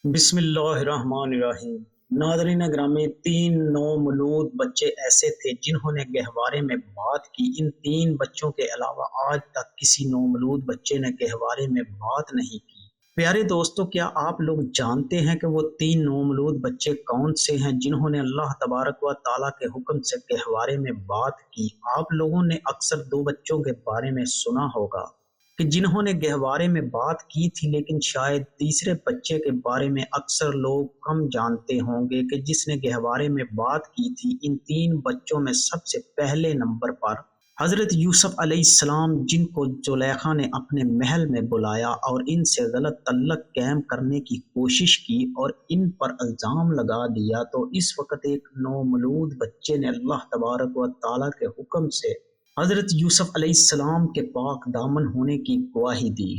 بسم اللہ الرحمن الرحیم۔ ناظرین گرامی، تین نومولود بچے ایسے تھے جنہوں نے گہوارے میں بات کی۔ ان تین بچوں کے علاوہ آج تک کسی نومولود بچے نے گہوارے میں بات نہیں کی۔ پیارے دوستو، کیا آپ لوگ جانتے ہیں کہ وہ تین نومولود بچے کون سے ہیں جنہوں نے اللہ تبارک و تعالیٰ کے حکم سے گہوارے میں بات کی؟ آپ لوگوں نے اکثر دو بچوں کے بارے میں سنا ہوگا کہ جنہوں نے گہوارے میں بات کی تھی، لیکن شاید تیسرے بچے کے بارے میں اکثر لوگ کم جانتے ہوں گے کہ جس نے گہوارے میں بات کی تھی۔ ان تین بچوں میں سب سے پہلے نمبر پر حضرت یوسف علیہ السلام، جن کو زلیخا نے اپنے محل میں بلایا اور ان سے غلط تعلق قائم کرنے کی کوشش کی اور ان پر الزام لگا دیا، تو اس وقت ایک نومولود بچے نے اللہ تبارک و تعالیٰ کے حکم سے حضرت یوسف علیہ السلام کے پاک دامن ہونے کی گواہی دی۔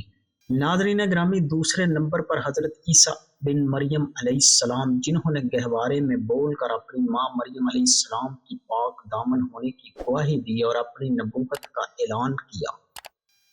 ناظرین گرامی، دوسرے نمبر پر حضرت عیسیٰ بن مریم علیہ السلام، جنہوں نے گہوارے میں بول کر اپنی ماں مریم علیہ السلام کی پاک دامن ہونے کی گواہی دی اور اپنی نبوت کا اعلان کیا۔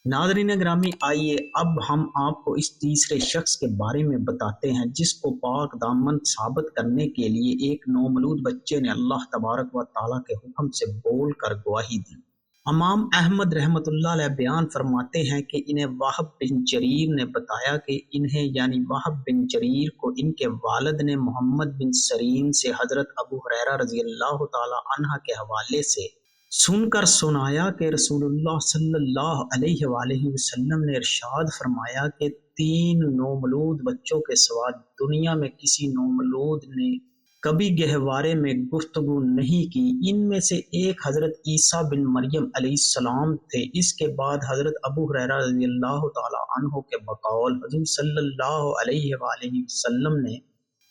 ناظرین گرامی، آئیے اب ہم آپ کو اس تیسرے شخص کے بارے میں بتاتے ہیں جس کو پاک دامن ثابت کرنے کے لیے ایک نومولود بچے نے اللہ تبارک و تعالیٰ کے حکم سے بول کر گواہی دی۔ امام احمد رحمۃ اللہ علیہ بیان فرماتے ہیں کہ انہیں وہب بن جریر نے بتایا کہ انہیں یعنی وہب بن جریر کو ان کے والد نے محمد بن سرین سے حضرت ابو ہریرہ رضی اللہ تعالی عنہ کے حوالے سے سن کر سنایا کہ رسول اللہ صلی اللہ علیہ وآلہ وسلم نے ارشاد فرمایا کہ تین نومولود بچوں کے سوا دنیا میں کسی نومولود نے کبھی گہوارے میں گفتگو نہیں کی۔ ان میں سے ایک حضرت عیسیٰ بن مریم علیہ السلام تھے۔ اس کے بعد حضرت ابو ہریرہ رضی اللہ تعالی عنہ کے بقول حضور صلی اللہ علیہ وآلہ وسلم نے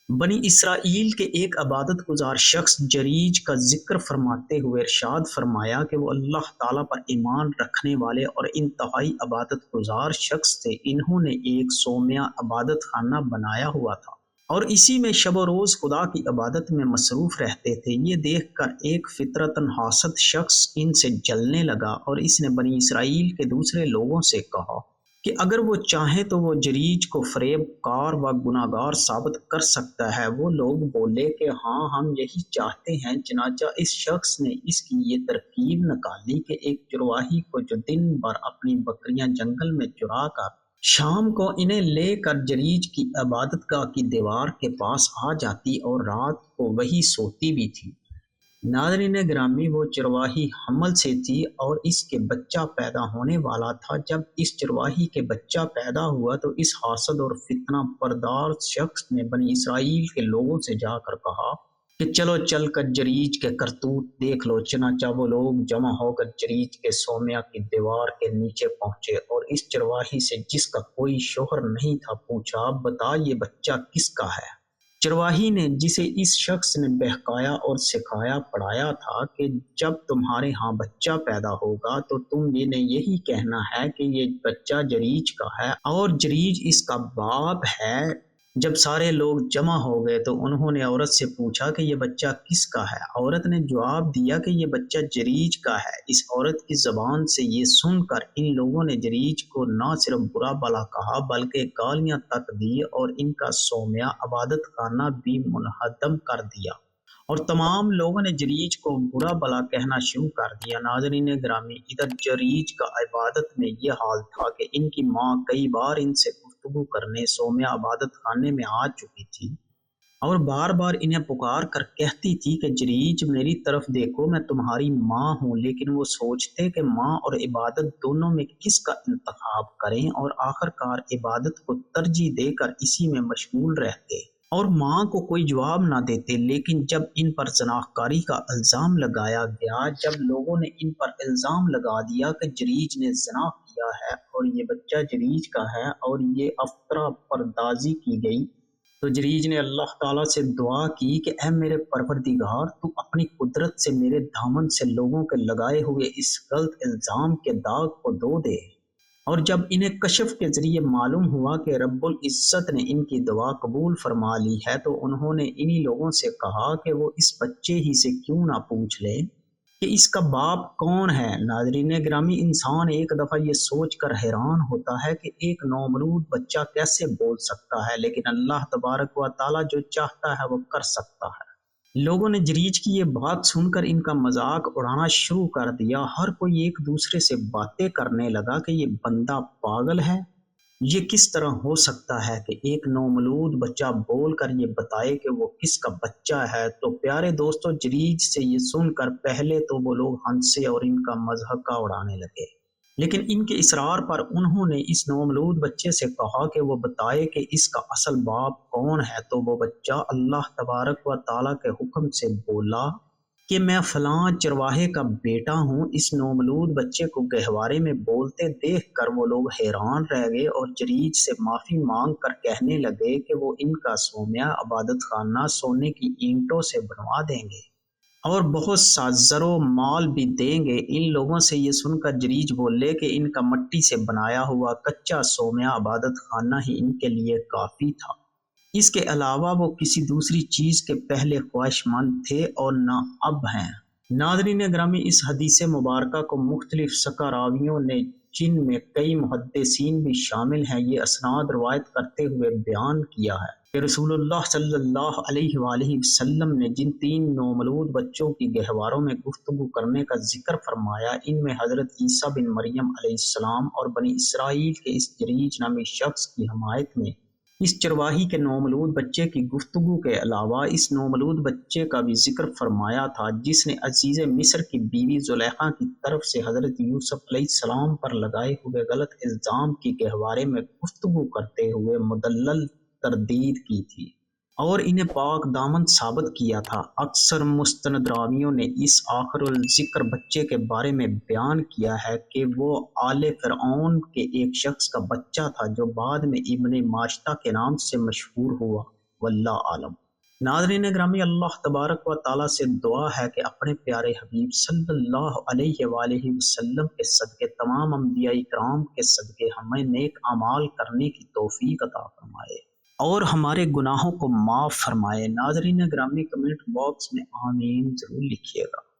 بنی اسرائیل کے ایک عبادت گزار شخص جریج کا ذکر فرماتے ہوئے ارشاد فرمایا کہ وہ اللہ تعالیٰ پر ایمان رکھنے والے اور انتہائی عبادت گزار شخص تھے۔ انہوں نے ایک سومیہ عبادت خانہ بنایا ہوا تھا اور اسی میں شب و روز خدا کی عبادت میں مصروف رہتے تھے۔ یہ دیکھ کر ایک فطرتاً حاسد شخص ان سے جلنے لگا اور اس نے بنی اسرائیل کے دوسرے لوگوں سے کہا کہ اگر وہ چاہے تو وہ جریج کو فریب کار و گناہگار ثابت کر سکتا ہے۔ وہ لوگ بولے کہ ہاں، ہم یہی چاہتے ہیں۔ چنانچہ اس شخص نے اس کی یہ ترکیب نکالی کہ ایک چرواہی کو جو دن بھر اپنی بکریاں جنگل میں چرا کر شام کو انہیں لے کر جریج کی عبادت گاہ کی دیوار کے پاس آ جاتی اور رات کو وہی سوتی بھی تھی۔ ناظرین گرامی، وہ چرواہی حمل سے تھی اور اس کے بچہ پیدا ہونے والا تھا۔ جب اس چرواہی کے بچہ پیدا ہوا تو اس حاسد اور فتنہ پردار شخص نے بنی اسرائیل کے لوگوں سے جا کر کہا کہ چلو چل کر جریج کے کرتوت دیکھ لو۔ چنانچہ وہ لوگ جمع ہو کر جریج کے سومیہ کی دیوار کے نیچے پہنچے اور اس چرواہی سے جس کا کوئی شوہر نہیں تھا پوچھا، بتا یہ بچہ کس کا ہے؟ چرواہی نے، جسے اس شخص نے بہکایا اور سکھایا پڑھایا تھا کہ جب تمہارے ہاں بچہ پیدا ہوگا تو تم نے یہی کہنا ہے کہ یہ بچہ جریج کا ہے اور جریج اس کا باپ ہے۔ جب سارے لوگ جمع ہو گئے تو انہوں نے عورت سے پوچھا کہ یہ بچہ کس کا ہے؟ عورت نے جواب دیا کہ یہ بچہ جریج کا ہے۔ اس عورت کی زبان سے یہ سن کر ان لوگوں نے جریج کو نہ صرف برا بھلا کہا بلکہ گالیاں تک دی اور ان کا سومیہ عبادت خانہ بھی منہدم کر دیا اور تمام لوگوں نے جریج کو برا بھلا کہنا شروع کر دیا۔ ناظرین گرامی، ادھر جریج کا عبادت میں یہ حال تھا کہ ان کی ماں کئی بار ان سے گفتگو کرنے سومیہ عبادت خانے میں آ چکی تھی اور بار بار انہیں پکار کر کہتی تھی کہ جریج میری طرف دیکھو، میں تمہاری ماں ہوں، لیکن وہ سوچتے کہ ماں اور عبادت دونوں میں کس کا انتخاب کریں اور آخر کار عبادت کو ترجیح دے کر اسی میں مشغول رہتے اور ماں کو کوئی جواب نہ دیتے۔ لیکن جب ان پر زناکاری کا الزام لگایا گیا، جب لوگوں نے ان پر الزام لگا دیا کہ جریج نے زنا کیا ہے اور یہ بچہ جریج کا ہے اور یہ افطرہ پردازی کی گئی، تو جریج نے اللہ تعالیٰ سے دعا کی کہ اے میرے پروردگار، تو اپنی قدرت سے میرے دامن سے لوگوں کے لگائے ہوئے اس غلط الزام کے داغ کو دھو دے۔ اور جب انہیں کشف کے ذریعے معلوم ہوا کہ رب العزت نے ان کی دعا قبول فرما لی ہے تو انہوں نے انہی لوگوں سے کہا کہ وہ اس بچے ہی سے کیوں نہ پوچھ لیں کہ اس کا باپ کون ہے؟ ناظرین گرامی، انسان ایک دفعہ یہ سوچ کر حیران ہوتا ہے کہ ایک نومولود بچہ کیسے بول سکتا ہے، لیکن اللہ تبارک و تعالی جو چاہتا ہے وہ کر سکتا ہے۔ لوگوں نے جریج کی یہ بات سن کر ان کا مذاق اڑانا شروع کر دیا۔ ہر کوئی ایک دوسرے سے باتیں کرنے لگا کہ یہ بندہ پاگل ہے، یہ کس طرح ہو سکتا ہے کہ ایک نومولود بچہ بول کر یہ بتائے کہ وہ کس کا بچہ ہے۔ تو پیارے دوستو، جریج سے یہ سن کر پہلے تو وہ لوگ ہنسے اور ان کا مضحکہ اڑانے لگے، لیکن ان کے اصرار پر انہوں نے اس نومولود بچے سے کہا کہ وہ بتائے کہ اس کا اصل باپ کون ہے۔ تو وہ بچہ اللہ تبارک و تعالیٰ کے حکم سے بولا کہ میں فلاں چرواہے کا بیٹا ہوں۔ اس نومولود بچے کو گہوارے میں بولتے دیکھ کر وہ لوگ حیران رہ گئے اور جریج سے معافی مانگ کر کہنے لگے کہ وہ ان کا صومعہ عبادت خانہ سونے کی اینٹوں سے بنوا دیں گے اور بہت سا زر و مال بھی دیں گے۔ ان لوگوں سے یہ سن کر جریج بولے کہ ان کا مٹی سے بنایا ہوا کچا صومعہ عبادت خانہ ہی ان کے لیے کافی تھا، اس کے علاوہ وہ کسی دوسری چیز کے پہلے خواہش مند تھے اور نہ اب ہیں۔ ناظرین گرامی، اس حدیث مبارکہ کو مختلف سکہ راویوں نے، جن میں کئی محدثین بھی شامل ہیں، یہ اسناد روایت کرتے ہوئے بیان کیا ہے کہ رسول اللہ صلی اللہ علیہ وآلہ وسلم نے جن 3 نومولود بچوں کی گہواروں میں گفتگو کرنے کا ذکر فرمایا، ان میں حضرت عیسیٰ بن مریم علیہ السلام اور بنی اسرائیل کے اس جریج نامی شخص کی حمایت میں اس چرواہی کے نومولود بچے کی گفتگو کے علاوہ اس نومولود بچے کا بھی ذکر فرمایا تھا، جس نے عزیز مصر کی بیوی زلیخا کی طرف سے حضرت یوسف علیہ السلام پر لگائے ہوئے غلط الزام کی گہوارے میں گفتگو کرتے ہوئے مدلل تردید کی تھی اور انہیں پاک دامن ثابت کیا تھا۔ اکثر مستند راویوں نے اس آخر الذکر بچے کے بارے میں بیان کیا ہے کہ وہ آل فرعون کے ایک شخص کا بچہ تھا جو بعد میں ابن ماشطہ کے نام سے مشہور ہوا، واللہ عالم۔ ناظرین گرامی، اللہ تبارک و تعالیٰ سے دعا ہے کہ اپنے پیارے حبیب صلی اللہ علیہ وآلہ وسلم کے صدقے، تمام انبیاء کرام کے صدقے ہمیں نیک اعمال کرنے کی توفیق عطا فرمائے اور ہمارے گناہوں کو معاف فرمائے۔ ناظرین گرامی، کمنٹ باکس میں آمین ضرور لکھیے گا۔